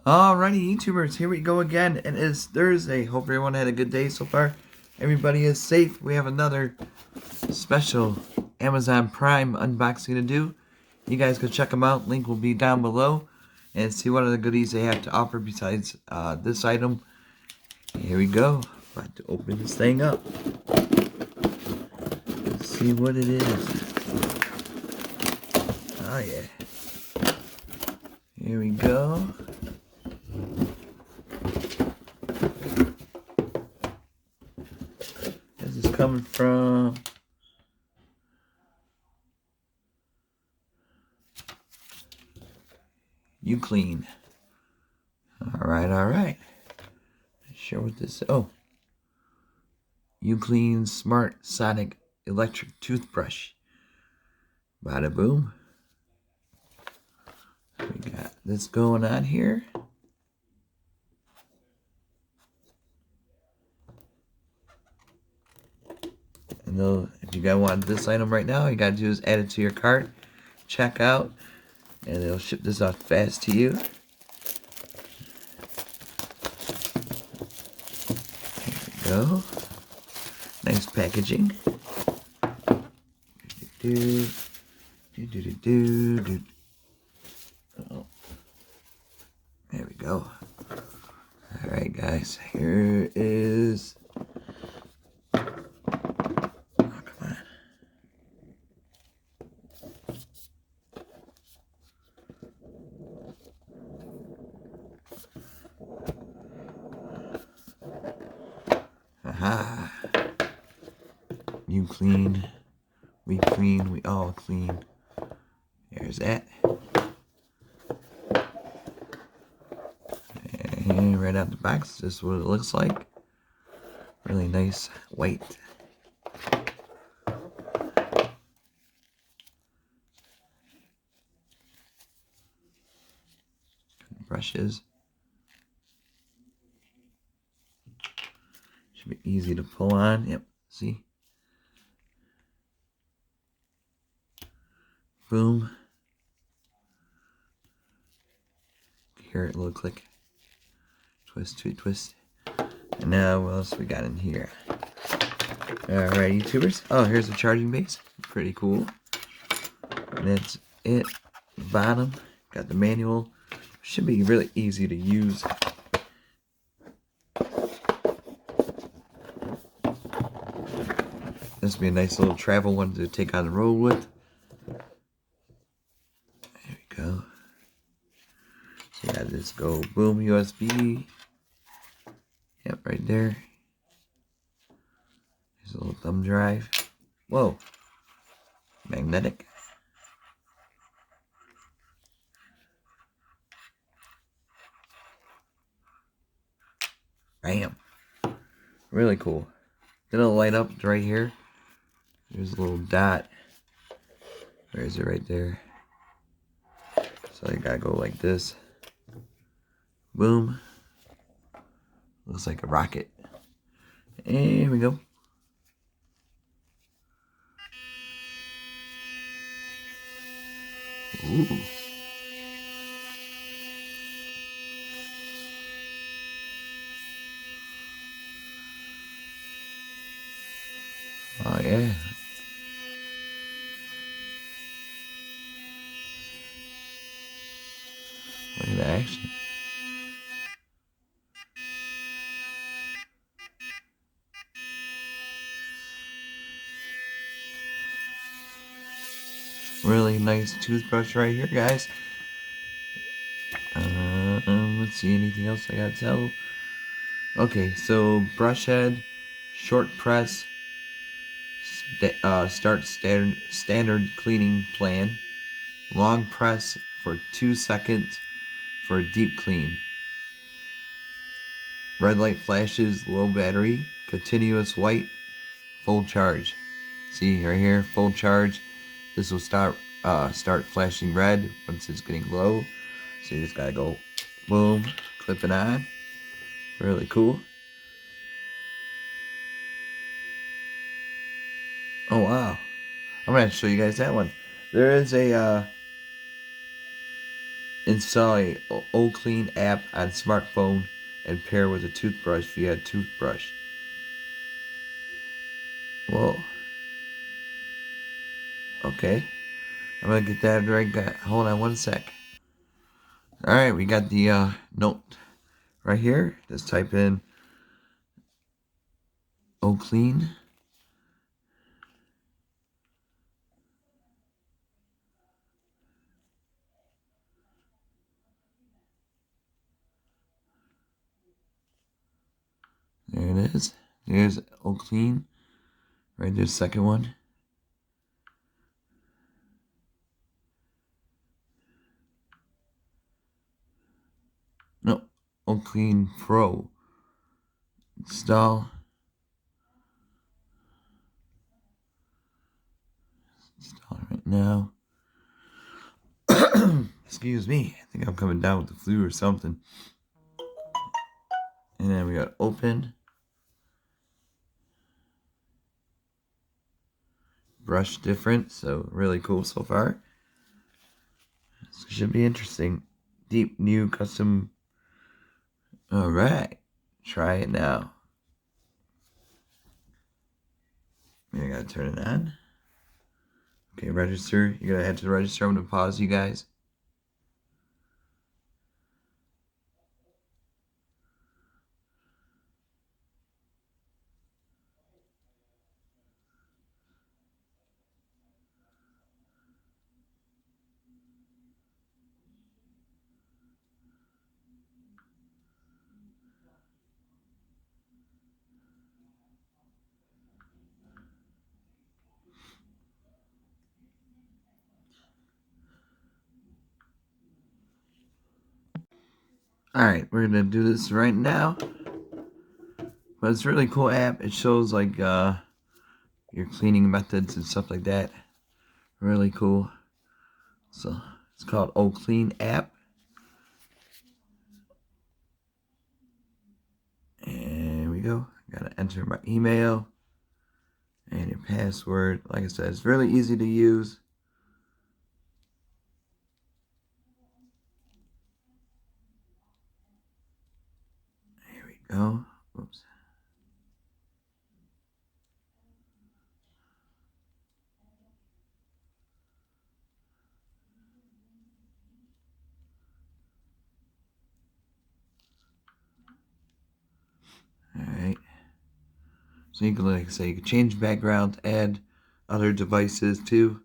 Alrighty, YouTubers, here we go again. It is Thursday. Hope everyone had a good day so far. Everybody is safe. We have another special Amazon Prime unboxing to do. You guys go check them out. Link will be down below. And see what other goodies they have to offer besides this item. Here we go. About to open this thing up. Let's see what it is. Oh yeah. Here we go. This is coming from OClean. Alright. Not sure what this is. Oh. OClean Smart Sonic Electric Toothbrush. Bada boom. We got this going on here. And if you guys want this item right now, you gotta do is add it to your cart, check out, and they'll ship this out fast to you. There we go. Nice packaging. Oh. There we go. Alright guys, here is... Oh, come on. Aha. You clean, we clean, we all clean. There's that. And right out the box, this is what it looks like. Really nice white. Brushes. Should be easy to pull on. Yep, see? Boom. Hear it, a little click. Twist, twist. And now, what else we got in here? Alright, YouTubers. Oh, here's the charging base. Pretty cool. And that's it. Bottom. Got the manual. Should be really easy to use. This would be a nice little travel one to take on the road with. There we go. So yeah, this go boom USB. Yep, right there. There's a little thumb drive. Whoa. Magnetic. Bam. Really cool. Then it'll light up right here. There's a little dot. Where is it? Right there. So I gotta go like this. Boom. Looks like a rocket. And here we go. Ooh. Oh yeah. Look at the action. Really nice toothbrush right here, guys. Let's see, anything else I gotta tell? Okay, so brush head, short press, start standard cleaning plan, long press for 2 seconds for a deep clean. Red light flashes, low battery, continuous white, full charge. See right here, full charge. This will start flashing red once it's getting low. So you just gotta go boom, clip it on. Really cool. Oh wow. I'm gonna show you guys that one. There is a Install a OClean app on smartphone and pair with a toothbrush via Toothbrush. Whoa. Okay. I'm gonna get that right. Hold on one sec. Alright, we got the note right here. Just type in OClean. There it is. There's OClean. Right there's the second one. No, OClean Pro. Install. Install it right now. Excuse me. I think I'm coming down with the flu or something. And then we got open. Brush different, so really cool so far. This should be interesting. Deep new custom. Alright. Try it now. I gotta turn it on. Okay, register. You gotta head to the register. I'm gonna pause you guys. Alright, we're gonna do this right now. But it's a really cool app. It shows like your cleaning methods and stuff like that. Really cool. So it's called OClean app. And we go. Gotta enter my email and your password. Like I said, it's really easy to use. Here we go. Oops. Alright. So you can, like say, you can change background, add other devices too.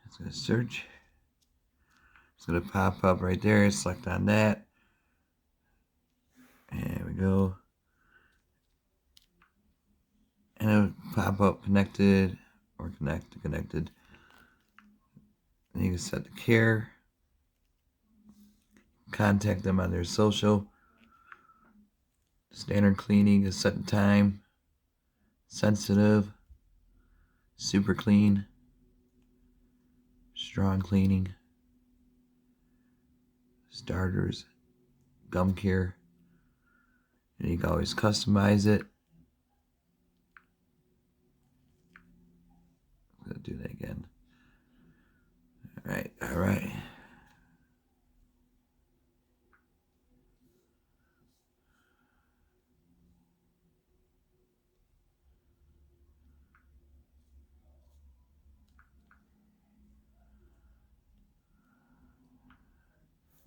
It's gonna search. It's gonna pop up right there. Select on that. There we go. And it would pop up connected or connected. And you can set the care. Contact them on their social. Standard cleaning is set the time. Sensitive. Super clean. Strong cleaning. Starters. Gum care. And you can always customize it. I'm gonna do that again. Alright.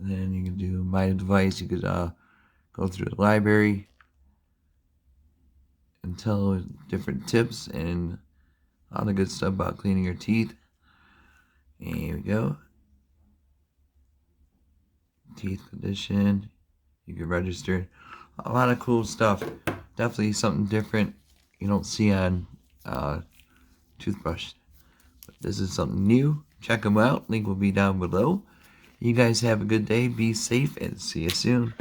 Then you can do my device. You could go through the library and tell different tips and all the good stuff about cleaning your teeth. And here we go. Teeth condition. You can register. A lot of cool stuff. Definitely something different you don't see on Toothbrush. But this is something new. Check them out. Link will be down below. You guys have a good day. Be safe and see you soon.